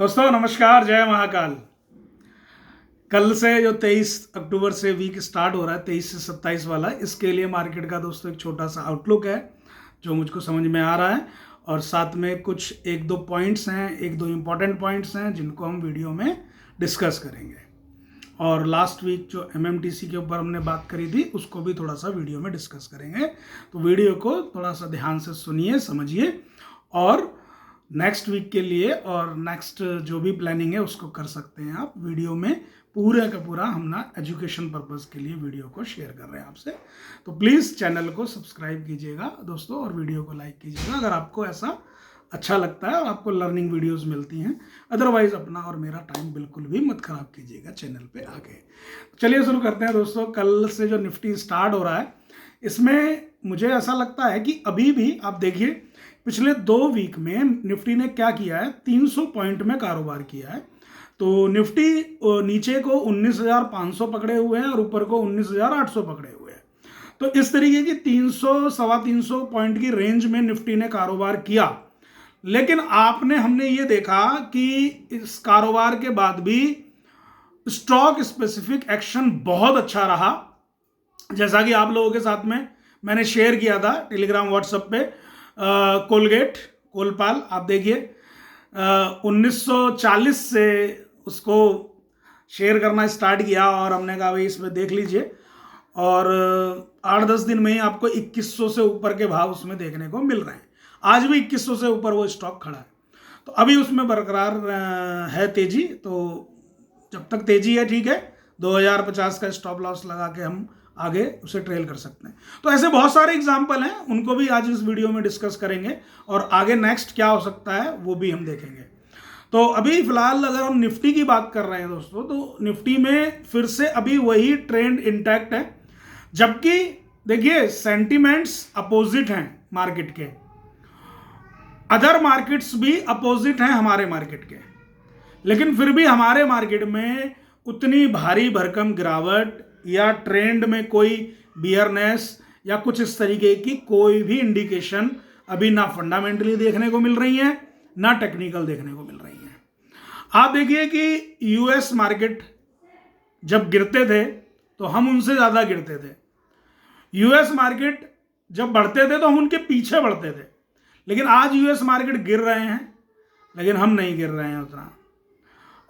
दोस्तों नमस्कार, जय महाकाल। कल से जो 23 अक्टूबर से वीक स्टार्ट हो रहा है, 23 से 27 वाला, इसके लिए मार्केट का दोस्तों एक छोटा सा आउटलुक है जो मुझको समझ में आ रहा है, और साथ में कुछ एक दो पॉइंट्स हैं, एक दो इम्पॉर्टेंट पॉइंट्स हैं जिनको हम वीडियो में डिस्कस करेंगे। और लास्ट वीक जो एमएमटीसी के ऊपर हमने बात करी थी उसको भी थोड़ा सा वीडियो में डिस्कस करेंगे। तो वीडियो को थोड़ा सा ध्यान से सुनिए, समझिए, और नेक्स्ट वीक के लिए और नेक्स्ट जो भी प्लानिंग है उसको कर सकते हैं आप। वीडियो में पूरा का पूरा हम ना एजुकेशन पर्पस के लिए वीडियो को शेयर कर रहे हैं आपसे। तो प्लीज़ चैनल को सब्सक्राइब कीजिएगा दोस्तों, और वीडियो को लाइक कीजिएगा अगर आपको ऐसा अच्छा लगता है और आपको लर्निंग वीडियोस मिलती हैं। अदरवाइज अपना और मेरा टाइम बिल्कुल भी मत खराब कीजिएगा चैनल पे आके। चलिए शुरू करते हैं दोस्तों। कल से जो निफ्टी स्टार्ट हो रहा है, इसमें मुझे ऐसा लगता है कि अभी भी आप देखिए पिछले 2 वीक में निफ्टी ने क्या किया है, 300 पॉइंट में कारोबार किया है। तो निफ्टी नीचे को 19,500 पकड़े हुए हैं और ऊपर को 19,800 पकड़े हुए हैं। तो इस तरीके की 300 सवा 300 पॉइंट की रेंज में निफ्टी ने कारोबार किया। लेकिन हमने ये देखा कि इस कारोबार के बाद भी स्टॉक स्पेसिफिक एक्शन बहुत अच्छा रहा। जैसा कि आप लोगों के साथ में मैंने शेयर किया था टेलीग्राम व्हाट्सएप पे, कोलपाल आप देखिए 1940 से उसको शेयर करना स्टार्ट किया और हमने कहा भाई इसमें देख लीजिए, और 8-10 दिन में ही आपको 2100 से ऊपर के भाव उसमें देखने को मिल रहे हैं। आज भी 2100 से ऊपर वो स्टॉक खड़ा है। तो अभी उसमें बरकरार है तेजी। तो जब तक तेजी है ठीक है, 2050 का स्टॉप लॉस लगा के हम आगे उसे ट्रेल कर सकते हैं। तो ऐसे बहुत सारे एग्जाम्पल हैं, उनको भी आज इस वीडियो में डिस्कस करेंगे, और आगे नेक्स्ट क्या हो सकता है वो भी हम देखेंगे। तो अभी फिलहाल अगर हम निफ्टी की बात कर रहे हैं दोस्तों, तो निफ्टी में फिर से अभी वही ट्रेंड इंटैक्ट है। जबकि देखिए सेंटिमेंट्स अपोजिट हैं मार्केट के, अदर मार्केट्स भी अपोजिट हैं हमारे मार्केट के, लेकिन फिर भी हमारे मार्केट में उतनी भारी भरकम गिरावट या ट्रेंड में कोई बियरनेस या कुछ इस तरीके की कोई भी इंडिकेशन अभी ना फंडामेंटली देखने को मिल रही है, ना टेक्निकल देखने को मिल रही है। आप देखिए कि यूएस मार्केट जब गिरते थे तो हम उनसे ज्यादा गिरते थे। यूएस मार्केट जब बढ़ते थे तो हम उनके पीछे बढ़ते थे। लेकिन आज यूएस मार्केट गिर रहे हैं, लेकिन हम नहीं गिर रहे हैं उतना।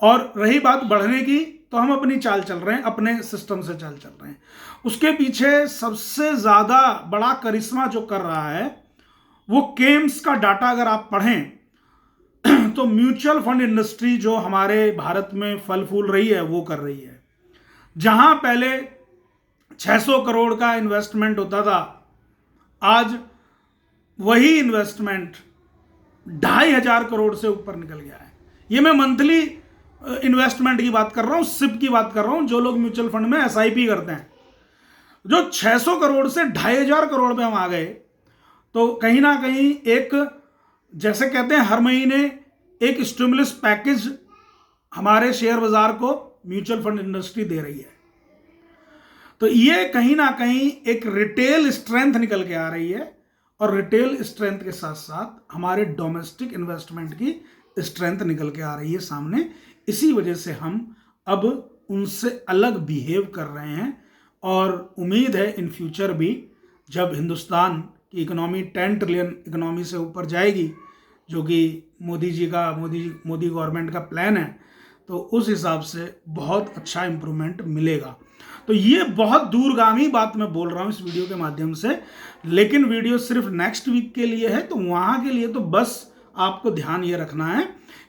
और रही बात बढ़ने की, तो हम अपनी चाल चल रहे हैं, अपने सिस्टम से चाल चल रहे हैं। उसके पीछे सबसे ज्यादा बड़ा करिश्मा जो कर रहा है वो केम्स का डाटा अगर आप पढ़ें तो म्यूचुअल फंड इंडस्ट्री जो हमारे भारत में फल फूल रही है वो कर रही है। जहां पहले 600 करोड़ का इन्वेस्टमेंट होता था, आज वही इन्वेस्टमेंट 2,500 करोड़ से ऊपर निकल गया है। ये मैं मंथली इन्वेस्टमेंट की बात कर रहा हूं, सिप की बात कर रहा हूं, जो लोग म्यूचुअल फंड में एसआईपी करते हैं। जो 600 करोड़ से 2,500 करोड़ पे हम आ गए, तो कहीं ना कहीं एक, जैसे कहते हैं हर महीने एक स्टिमुलस पैकेज हमारे शेयर बाजार को म्यूचुअल फंड इंडस्ट्री दे रही है। तो ये कहीं ना कहीं एक रिटेल स्ट्रेंथ निकल के आ रही है, और रिटेल स्ट्रेंथ के साथ साथ हमारे डोमेस्टिक इन्वेस्टमेंट की स्ट्रेंथ निकल के आ रही है सामने। इसी वजह से हम अब उनसे अलग बिहेव कर रहे हैं, और उम्मीद है इन फ्यूचर भी जब हिंदुस्तान की इकोनॉमी 10 ट्रिलियन इकोनॉमी से ऊपर जाएगी, जो कि मोदी गवर्नमेंट का प्लान है, तो उस हिसाब से बहुत अच्छा इंप्रूवमेंट मिलेगा। तो ये बहुत दूरगामी बात मैं बोल रहा हूं इस वीडियो के माध्यम से, लेकिन वीडियो सिर्फ नेक्स्ट वीक के लिए है। तो वहां के लिए तो बस आपको ध्यान ये रखना है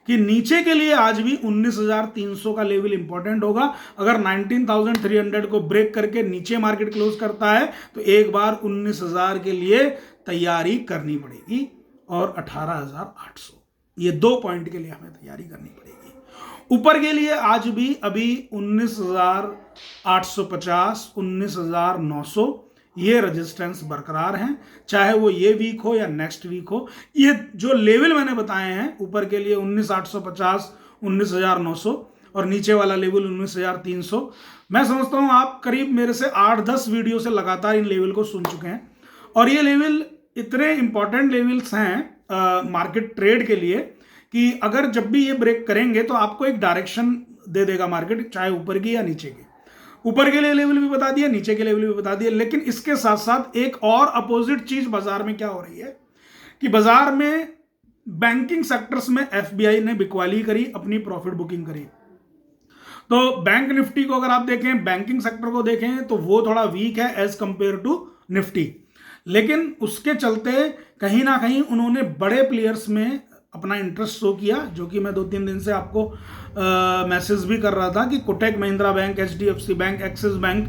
कि नीचे के लिए आज भी 19,300 का लेवल इंपॉर्टेंट होगा। अगर 19,300 को ब्रेक करके नीचे मार्केट क्लोज करता है तो एक बार 19,000 के लिए तैयारी करनी पड़ेगी, और 18,800, ये 2 पॉइंट के लिए हमें तैयारी करनी पड़ेगी। ऊपर के लिए आज भी अभी 19,850, 19,900 ये रेजिस्टेंस बरकरार हैं, चाहे वो ये वीक हो या नेक्स्ट वीक हो। ये जो लेवल मैंने बताए हैं, ऊपर के लिए 19,850, 19,900, और नीचे वाला लेवल 19,300, मैं समझता हूं आप करीब मेरे से 8-10 वीडियो से लगातार इन लेवल को सुन चुके हैं। और ये लेवल इतने इंपॉर्टेंट लेवल्स हैं मार्केट ट्रेड के लिए कि अगर जब भी ये ब्रेक करेंगे तो आपको एक डायरेक्शन दे देगा मार्केट, चाहे ऊपर की या नीचे की। ऊपर के लिए लेवल भी बता दिया, नीचे के लेवल भी बता दिया, लेकिन इसके साथ साथ एक और अपोजिट चीज बाजार में क्या हो रही है कि बाजार में बैंकिंग सेक्टर्स में एफबीआई ने बिकवाली करी, अपनी प्रॉफिट बुकिंग करी। तो बैंक निफ्टी को अगर आप देखें, बैंकिंग सेक्टर को देखें तो वो थोड़ा वीक है एज कंपेयर टू निफ्टी, लेकिन उसके चलते कहीं ना कहीं उन्होंने बड़े प्लेयर्स में अपना इंटरेस्ट शो किया, जो कि मैं 2-3 दिन से आपको मैसेज भी कर रहा था कि Kotak Mahindra bank, HDFC bank, axis bank,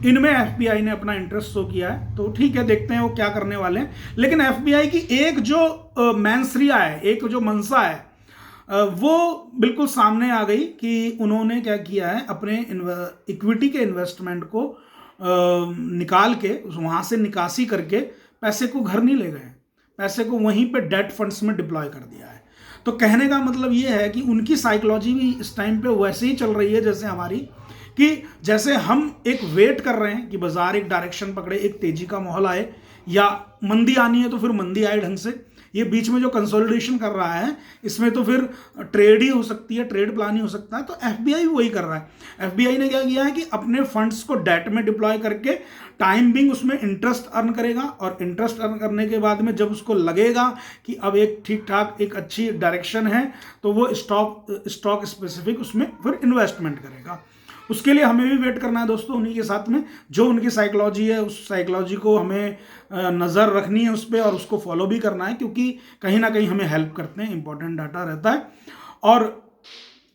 इनमें एफबीआई ने अपना इंटरेस्ट शो किया है। तो ठीक है, देखते हैं वो क्या करने वाले हैं। लेकिन एफबीआई की एक जो मैंसरिया है, एक जो मंशा है, वो बिल्कुल सामने आ गई कि उन्होंने क्या किया है, अपने इक्विटी के इन्वेस्टमेंट को निकाल के वहां से निकासी करके पैसे को घर नहीं ले गए, पैसे को वहीं पे डेट फंड्स में डिप्लॉय कर दिया है। तो कहने का मतलब ये है कि उनकी साइकोलॉजी भी इस टाइम पे वैसे ही चल रही है जैसे हमारी, कि जैसे हम एक वेट कर रहे हैं कि बाजार एक डायरेक्शन पकड़े, एक तेजी का माहौल आए, या मंदी आनी है तो फिर मंदी आए ढंग से। ये बीच में जो कंसोलिडेशन कर रहा है, इसमें तो फिर ट्रेड ही हो सकती है, ट्रेड प्लान ही हो सकता है। तो एफबीआई वही कर रहा है। एफबीआई ने क्या किया है कि अपने फंड्स को डेट में डिप्लॉय करके टाइम बिंग उसमें इंटरेस्ट अर्न करेगा, और इंटरेस्ट अर्न करने के बाद में जब उसको लगेगा कि अब एक ठीक ठाक एक अच्छी डायरेक्शन है, तो वो स्टॉक स्पेसिफिक उसमें फिर इन्वेस्टमेंट करेगा। उसके लिए हमें भी वेट करना है दोस्तों, उन्हीं के साथ में जो उनकी साइकोलॉजी है, उस साइकोलॉजी को हमें नज़र रखनी है उस पर, और उसको फॉलो भी करना है, क्योंकि कहीं ना कहीं हमें हेल्प करते हैं, इंपॉर्टेंट डाटा रहता है। और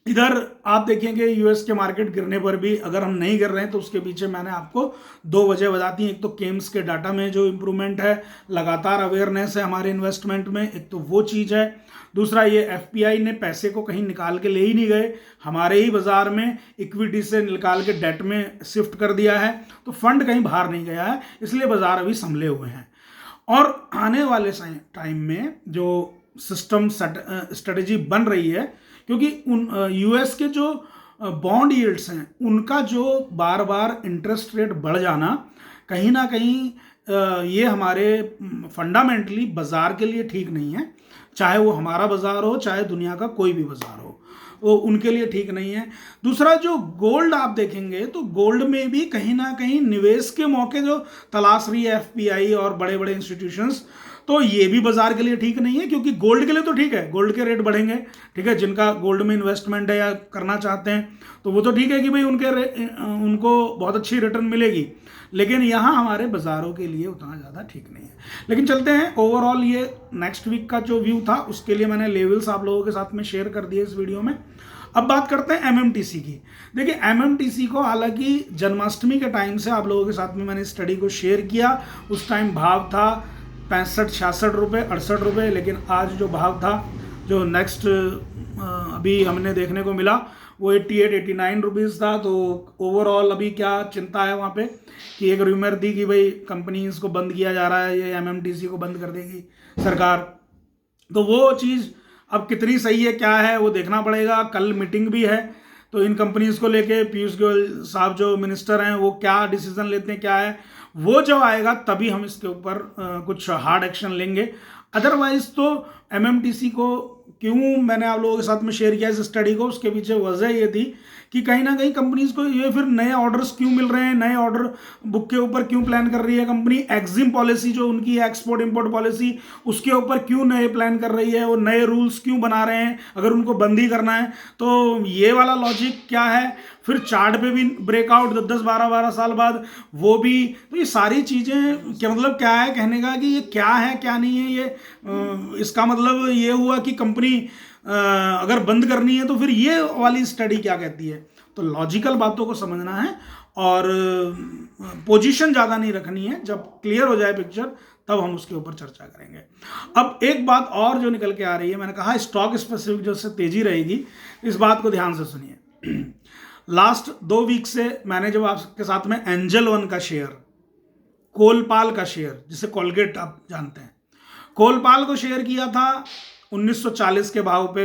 इधर आप देखेंगे यूएस के मार्केट गिरने पर भी, अगर हम नहीं गिर रहे हैं तो उसके पीछे मैंने आपको 2 वजह बताती हैं। एक तो केम्स के डाटा में जो इंप्रूवमेंट है, लगातार अवेयरनेस है हमारे इन्वेस्टमेंट में, एक तो वो चीज़ है। दूसरा, ये एफपीआई ने पैसे को कहीं निकाल के ले ही नहीं गए, हमारे ही बाजार में इक्विटी से निकाल के डेट में शिफ्ट कर दिया है, तो फंड कहीं बाहर नहीं गया है, इसलिए बाजार अभी संभले हुए हैं। और आने वाले टाइम में जो सिस्टम स्ट्रेटेजी बन रही है, क्योंकि उन यूएस के जो बॉन्ड यील्ड्स हैं, उनका जो बार बार इंटरेस्ट रेट बढ़ जाना, कहीं ना कहीं ये हमारे फंडामेंटली बाजार के लिए ठीक नहीं है। चाहे वो हमारा बाजार हो, चाहे दुनिया का कोई भी बाजार हो, वो उनके लिए ठीक नहीं है। दूसरा, जो गोल्ड आप देखेंगे तो गोल्ड में भी कहीं ना कहीं निवेश के मौके जो तलाश रही है एफपीआई और बड़े बड़े इंस्टीट्यूशंस, तो ये भी बाजार के लिए ठीक नहीं है। क्योंकि गोल्ड के लिए तो ठीक है, गोल्ड के रेट बढ़ेंगे, ठीक है, जिनका गोल्ड में इन्वेस्टमेंट है या करना चाहते हैं तो वो तो ठीक है कि भाई उनको बहुत अच्छी रिटर्न मिलेगी, लेकिन यहाँ हमारे बाजारों के लिए उतना ज़्यादा ठीक नहीं है। लेकिन चलते हैं, ओवरऑल ये नेक्स्ट वीक का जो व्यू था उसके लिए मैंने लेवल्स आप लोगों के साथ में शेयर कर दिए इस वीडियो में। अब बात करते हैं एमएमटीसी की। देखिए, एमएमटीसी को हालांकि जन्माष्टमी के टाइम से आप लोगों के साथ में मैंने स्टडी को शेयर किया, उस टाइम भाव था 65-66 रुपये, 68 रुपये, लेकिन आज जो भाव था, जो नेक्स्ट अभी हमने देखने को मिला, वो 88-89 रुपीज़ था। तो ओवरऑल अभी क्या चिंता है वहाँ पे कि एक रूमर थी कि भाई कंपनीज को बंद किया जा रहा है, ये एमएमटीसी को बंद कर देगी सरकार। तो वो चीज़ अब कितनी सही है, क्या है, वो देखना पड़ेगा। कल मीटिंग भी है, तो इन कंपनीज को लेके पीयूष गोयल साहब जो मिनिस्टर हैं वो क्या डिसीजन लेते हैं, क्या है, वो जब आएगा तभी हम इसके ऊपर कुछ हार्ड एक्शन लेंगे। अदरवाइज तो एमएमटीसी को क्यों मैंने आप लोगों के साथ में शेयर किया इस स्टडी को, उसके पीछे वजह ये थी कि कहीं ना कहीं कंपनीज को ये फिर नए ऑर्डर्स क्यों मिल रहे हैं, नए ऑर्डर बुक के ऊपर क्यों प्लान कर रही है कंपनी, एक्जिम पॉलिसी जो उनकी है, एक्सपोर्ट इंपोर्ट पॉलिसी, उसके ऊपर क्यों नए प्लान कर रही है, वो नए रूल्स क्यों बना रहे हैं अगर उनको बंद ही करना है। तो ये वाला लॉजिक क्या है, फिर चार्ट पे भी ब्रेकआउट 10-12 साल बाद वो भी, तो ये सारी चीज़ें क्या मतलब क्या है कहने का कि ये क्या है क्या नहीं है। ये इसका मतलब ये हुआ कि कंपनी अगर बंद करनी है तो फिर ये वाली स्टडी क्या कहती है। तो लॉजिकल बातों को समझना है और पोजीशन ज़्यादा नहीं रखनी है। जब क्लियर हो जाए पिक्चर तब हम उसके ऊपर चर्चा करेंगे। अब एक बात और जो निकल के आ रही है, मैंने कहा स्टॉक स्पेसिफिक जो से तेजी रहेगी, इस बात को ध्यान से सुनिए। लास्ट 2 वीक से मैंने जब आपके साथ में एंजल वन का शेयर, कोलपाल का शेयर, जिसे कोलगेट आप जानते हैं, कोलपाल को शेयर किया था 1940 के भाव पे।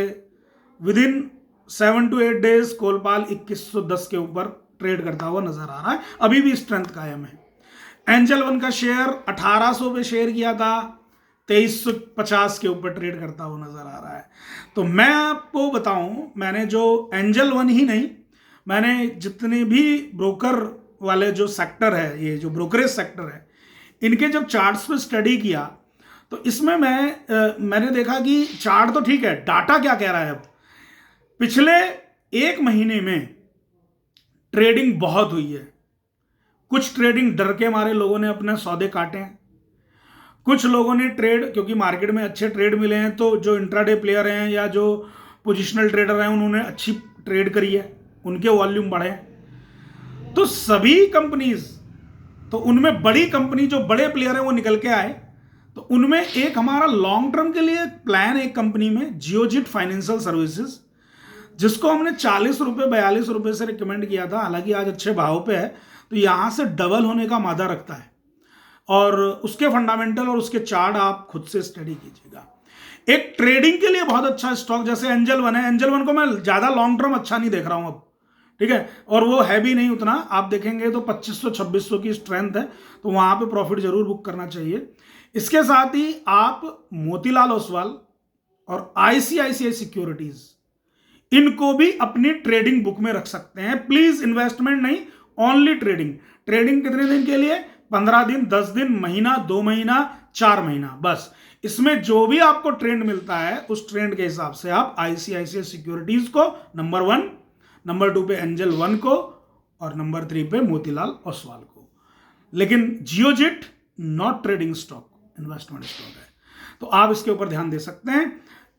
विद इन 7 to 8 डेज कोलपाल 2110 के ऊपर ट्रेड करता हुआ नजर आ रहा है, अभी भी स्ट्रेंथ कायम है। एंजल वन का शेयर 1800 पे शेयर किया था, 2350 के ऊपर ट्रेड करता हुआ नजर आ रहा है। तो मैं आपको बताऊं, मैंने जो एंजल वन ही नहीं, मैंने जितने भी ब्रोकर वाले जो सेक्टर है, ये जो ब्रोकरेज सेक्टर है, इनके जब चार्ट्स पे स्टडी किया तो इसमें मैंने देखा कि चार्ट तो ठीक है, डाटा क्या कह रहा है। अब पिछले एक महीने में ट्रेडिंग बहुत हुई है। कुछ ट्रेडिंग डर के मारे लोगों ने अपने सौदे काटे हैं, कुछ लोगों ने ट्रेड क्योंकि मार्केट में अच्छे ट्रेड मिले हैं, तो जो इंट्राडे प्लेयर हैं या जो पोजिशनल ट्रेडर हैं उन्होंने अच्छी ट्रेड करी है, उनके वॉल्यूम बढ़े हैं। तो सभी कंपनीज, तो उनमें बड़ी कंपनी जो बड़े प्लेयर हैं वो निकल के आए। तो उनमें एक हमारा लॉन्ग टर्म के लिए प्लान, एक कंपनी में जियोजिट फाइनेंशियल सर्विसेज, जिसको हमने 40 रुपये 42 रुपये से रिकमेंड किया था, हालांकि आज अच्छे भाव पे है, तो यहां से डबल होने का मादा रखता है। और उसके फंडामेंटल और उसके चार्ट आप खुद से स्टडी कीजिएगा। एक ट्रेडिंग के लिए बहुत अच्छा स्टॉक जैसे एंजल वन है, एंजल वन को मैं ज्यादा लॉन्ग टर्म अच्छा नहीं देख रहा हूं अब, ठीक है, और वो है भी नहीं उतना। आप देखेंगे तो 2500-2600 की स्ट्रेंथ है, तो वहां पे प्रॉफिट जरूर बुक करना चाहिए। इसके साथ ही आप मोतीलाल ओसवाल और आईसीआईसीआई सिक्योरिटीज, इनको भी अपनी ट्रेडिंग बुक में रख सकते हैं। प्लीज इन्वेस्टमेंट नहीं, ओनली ट्रेडिंग। ट्रेडिंग कितने दिन के लिए? 15 दिन, 10 दिन, महीना, 2 महीना, 4 महीना, बस। इसमें जो भी आपको ट्रेंड मिलता है उस ट्रेंड के हिसाब से आप आईसीआईसीआई सिक्योरिटीज को नंबर 1, नंबर 2 पे एंजल वन को, और नंबर 3 पे मोतीलाल ओसवाल को। लेकिन Geojit not trading stock, investment stock है, तो आप इसके ऊपर ध्यान दे सकते हैं।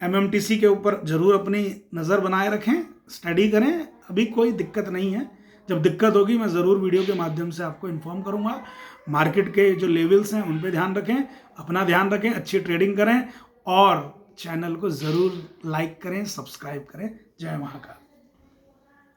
एमएमटीसी के ऊपर जरूर अपनी नज़र बनाए रखें, स्टडी करें। अभी कोई दिक्कत नहीं है, जब दिक्कत होगी मैं ज़रूर वीडियो के माध्यम से आपको इन्फॉर्म करूंगा। मार्केट के जो लेवल्स हैं उन पे ध्यान रखें, अपना ध्यान रखें, अच्छी ट्रेडिंग करें और चैनल को ज़रूर लाइक करें, सब्सक्राइब करें। जय महाकाल।